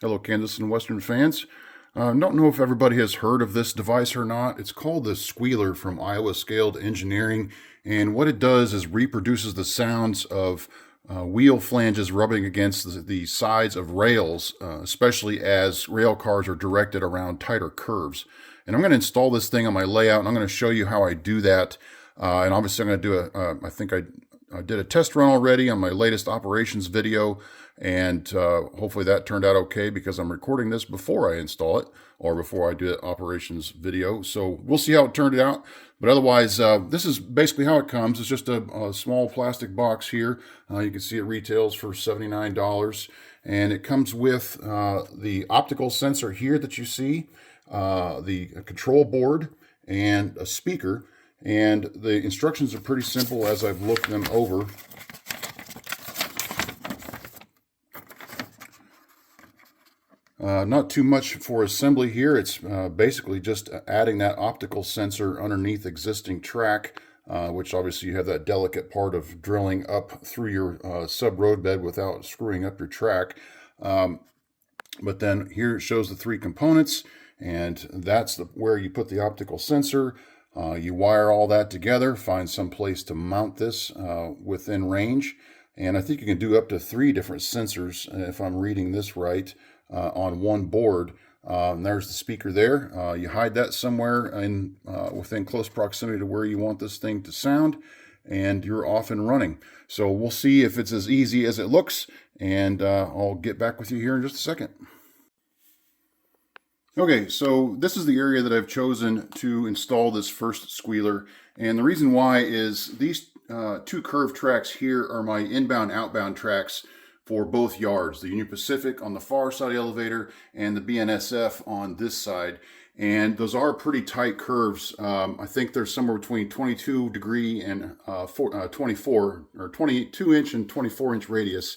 Hello, Kansas and Western fans. Don't know if everybody has heard of this device or not. It's called the Squealer from Iowa Scaled Engineering, and what it does is reproduces the sounds of wheel flanges rubbing against the sides of rails, especially as rail cars are directed around tighter curves. And I'm going to install this thing on my layout, and I'm going to show you how I do that. And obviously, I'm going to do I think I did a test run already on my latest operations video, and hopefully that turned out okay because I'm recording this before I install it or before I do the operations video. So we'll see how it turned out. But otherwise, this is basically how it comes. It's just a small plastic box here. You can see it retails for $79. And it comes with the optical sensor here that you see, the control board, and a speaker. And the instructions are pretty simple as I've looked them over. Not too much for assembly here. It's basically just adding that optical sensor underneath existing track, which obviously you have that delicate part of drilling up through your sub-road bed without screwing up your track. But then here it shows the three components, and that's where you put the optical sensor. You wire all that together, find some place to mount this within range. And I think you can do up to 3 different sensors, if I'm reading this right, on one board. There's the speaker there. You hide that somewhere within close proximity to where you want this thing to sound, and you're off and running. So we'll see if it's as easy as it looks, and I'll get back with you here in just a second. Okay, so this is the area that I've chosen to install this first squealer, and the reason why is these 2 curved tracks here are my inbound-outbound tracks for both yards, the Union Pacific on the far side of the elevator and the BNSF on this side. And those are pretty tight curves. I think they're somewhere between 22 degree and 24 or 22 inch and 24 inch radius.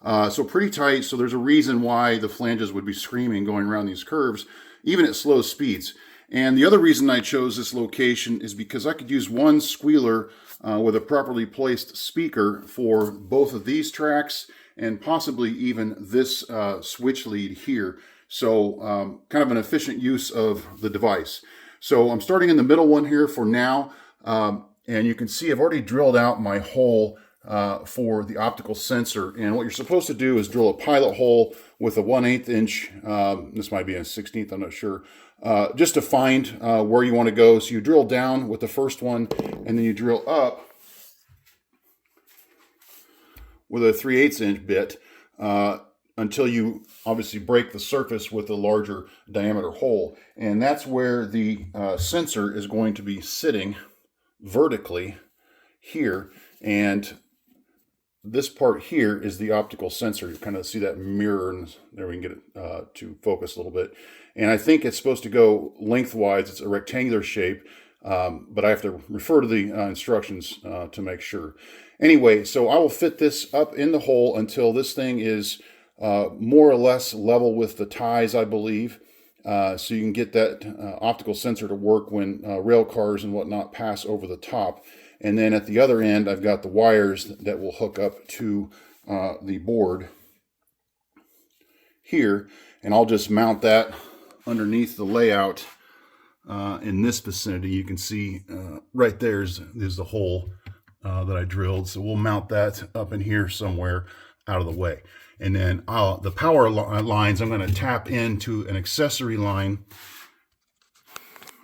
So pretty tight. So there's a reason why the flanges would be screaming going around these curves, even at slow speeds. And the other reason I chose this location is because I could use one squealer with a properly placed speaker for both of these tracks and possibly even this switch lead here. So kind of an efficient use of the device. So I'm starting in the middle one here for now. And you can see I've already drilled out my hole for the optical sensor. And what you're supposed to do is drill a pilot hole with a 1/8 inch, this might be a 1/16, I'm not sure, just to find where you want to go. So you drill down with the first one, and then you drill up with a 3/8 inch bit until you obviously break the surface with a larger diameter hole. And that's where the sensor is going to be sitting vertically here. And this part here is the optical sensor. You kind of see that mirror, and there we can get it to focus a little bit. And I think it's supposed to go lengthwise. It's a rectangular shape, but I have to refer to the instructions to make sure. Anyway, so I will fit this up in the hole until this thing is more or less level with the ties, I believe. So you can get that optical sensor to work when rail cars and whatnot pass over the top. And then at the other end, I've got the wires that will hook up to the board here. And I'll just mount that underneath the layout in this vicinity. You can see right there is the hole that I drilled. So we'll mount that up in here somewhere out of the way. And then the power lines, I'm going to tap into an accessory line.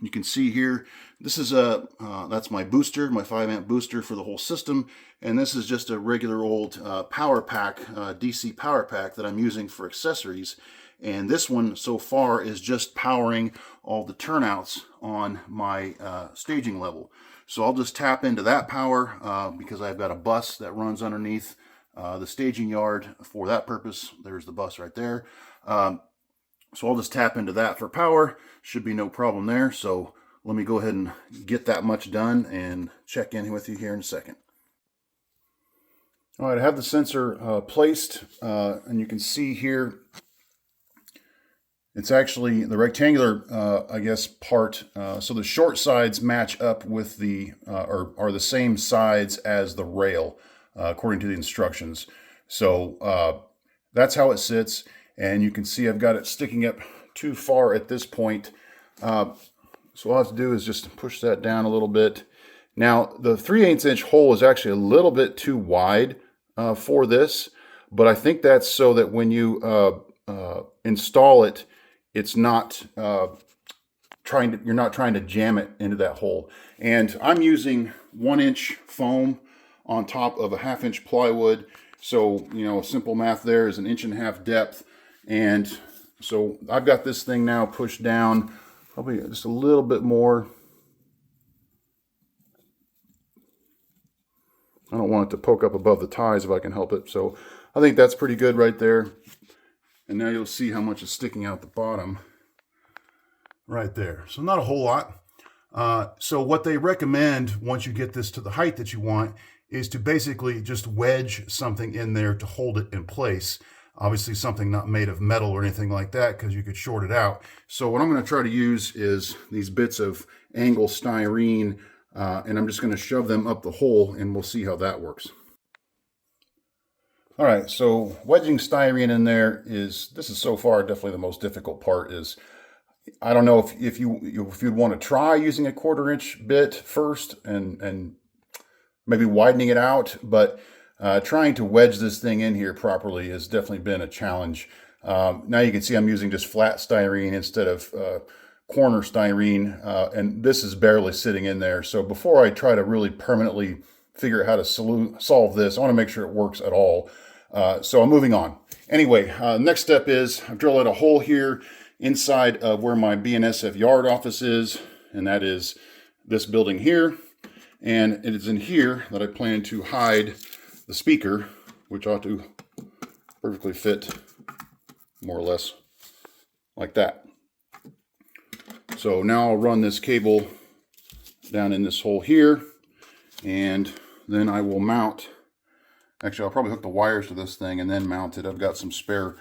You can see here, this is that's my booster, my 5-amp booster for the whole system. And this is just a regular old power pack, DC power pack that I'm using for accessories. And this one so far is just powering all the turnouts on my staging level. So I'll just tap into that power because I've got a bus that runs underneath the staging yard for that purpose. There's the bus right there. So I'll just tap into that for power. Should be no problem there. So let me go ahead and get that much done and check in with you here in a second. All right, I have the sensor placed, and you can see here it's actually the rectangular, I guess, part. So the short sides match up with the, or are the same sides as the rail, according to the instructions. So that's how it sits. and you can see I've got it sticking up too far at this point. So all I have to do is just push that down a little bit. Now, the 3/8 inch hole is actually a little bit too wide for this, but I think that's so that when you install it, it's not you're not trying to jam it into that hole. And I'm using 1-inch foam on top of a 1/2 inch plywood. So, you know, simple math there is 1.5 inch depth. And so I've got this thing now pushed down probably just a little bit more. I don't want it to poke up above the ties if I can help it. So I think that's pretty good right there. And now you'll see how much is sticking out the bottom right there. So not a whole lot. So what they recommend once you get this to the height that you want is to basically just wedge something in there to hold it in place. Obviously something not made of metal or anything like that, because you could short it out. So what I'm going to try to use is these bits of angle styrene, and I'm just going to shove them up the hole, and we'll see how that works. All right, so wedging styrene in there this is so far definitely the most difficult part. I don't know if you'd want to try using a 1/4 inch bit first and maybe widening it out, but trying to wedge this thing in here properly has definitely been a challenge. Now you can see I'm using just flat styrene instead of corner styrene, and this is barely sitting in there. So before I try to really permanently figure out how to solve this, I want to make sure it works at all. So I'm moving on. Anyway, next step is I've drilled a hole here inside of where my BNSF yard office is, and that is this building here. And it is in here that I plan to hide the speaker, which ought to perfectly fit more or less like that. So now I'll run this cable down in this hole here, and then I will mount. Actually, I'll probably hook the wires to this thing and then mount it. I've got some spare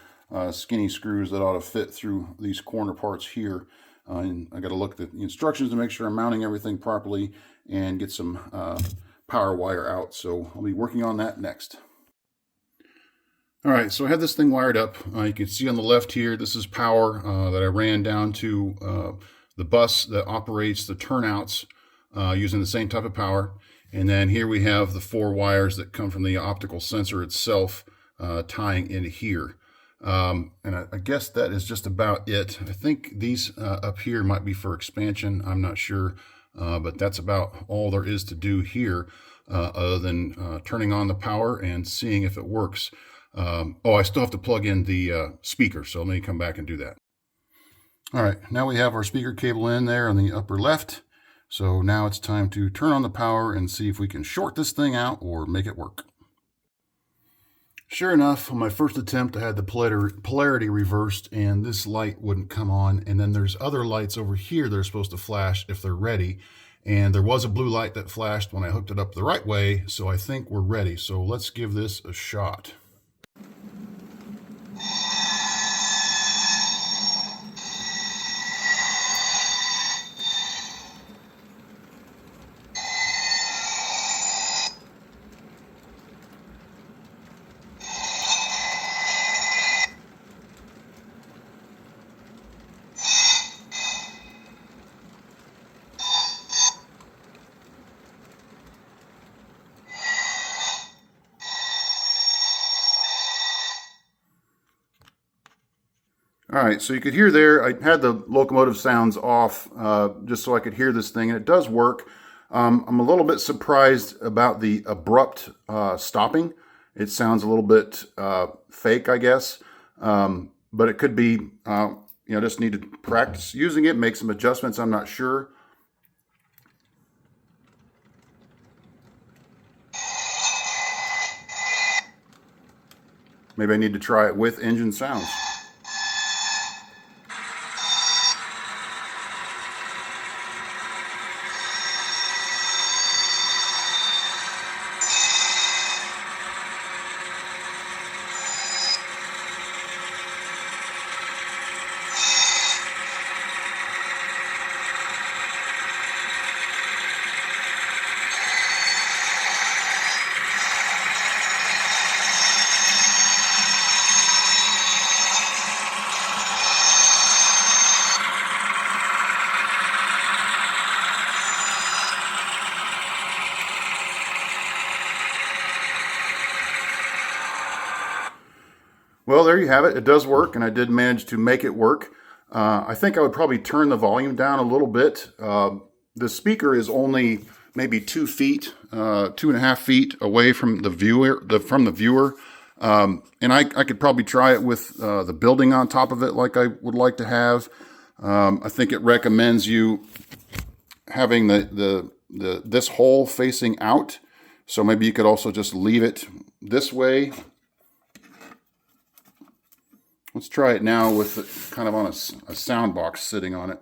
skinny screws that ought to fit through these corner parts here. And I got to look at the instructions to make sure I'm mounting everything properly and get some power wire out. So I'll be working on that next. All right, so I have this thing wired up. You can see on the left here, this is power that I ran down to the bus that operates the turnouts using the same type of power. And then here we have the 4 wires that come from the optical sensor itself tying into here. And I guess that is just about it. I think these up here might be for expansion. I'm not sure, but that's about all there is to do here other than turning on the power and seeing if it works. Oh, I still have to plug in the speaker, so let me come back and do that. All right, now we have our speaker cable in there on the upper left. So now it's time to turn on the power and see if we can short this thing out or make it work. Sure enough, on my first attempt, I had the polarity reversed and this light wouldn't come on. And then there's other lights over here that are supposed to flash if they're ready. And there was a blue light that flashed when I hooked it up the right way. So I think we're ready. So let's give this a shot. All right, so you could hear there, I had the locomotive sounds off just so I could hear this thing, and it does work. I'm a little bit surprised about the abrupt stopping. It sounds a little bit fake, I guess, but it could be, just need to practice using it, make some adjustments, I'm not sure. Maybe I need to try it with engine sounds. Well, there you have it. It does work, and I did manage to make it work. I think I would probably turn the volume down a little bit. The speaker is only maybe 2 feet, 2.5 feet away from the viewer. And I could probably try it with the building on top of it, like I would like to have. I think it recommends you having this hole facing out. So maybe you could also just leave it this way. Let's try it now with it kind of on a sound box sitting on it.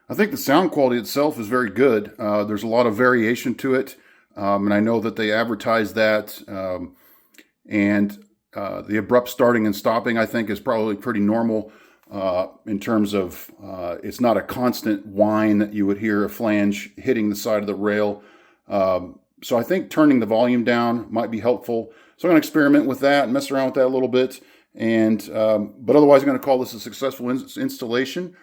I think the sound quality itself is very good. There's a lot of variation to it, and I know that they advertise that. And the abrupt starting and stopping, I think, is probably pretty normal in terms of it's not a constant whine that you would hear a flange hitting the side of the rail. So I think turning the volume down might be helpful. So I'm going to experiment with that and mess around with that a little bit. And but otherwise, I'm going to call this a successful installation.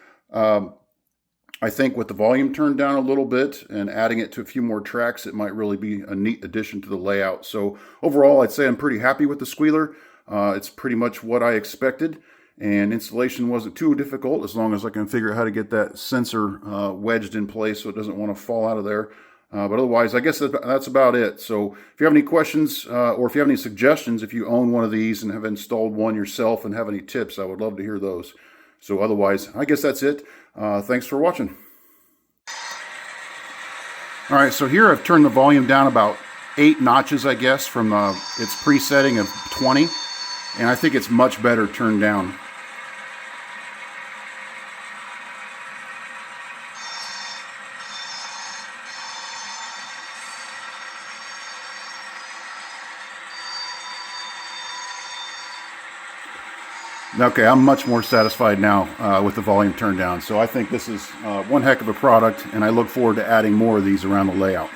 I think with the volume turned down a little bit and adding it to a few more tracks, it might really be a neat addition to the layout. So overall, I'd say I'm pretty happy with the Squealer. It's pretty much what I expected, and installation wasn't too difficult as long as I can figure out how to get that sensor wedged in place so it doesn't want to fall out of there. But otherwise, I guess that's about it. So if you have any questions or if you have any suggestions, if you own one of these and have installed one yourself and have any tips, I would love to hear those. So otherwise, I guess that's it. Thanks for watching. All right, so here I've turned the volume down about 8 notches, I guess, from its presetting of 20. And I think it's much better turned down. Okay, I'm much more satisfied now with the volume turned down. So I think this is one heck of a product, and I look forward to adding more of these around the layout.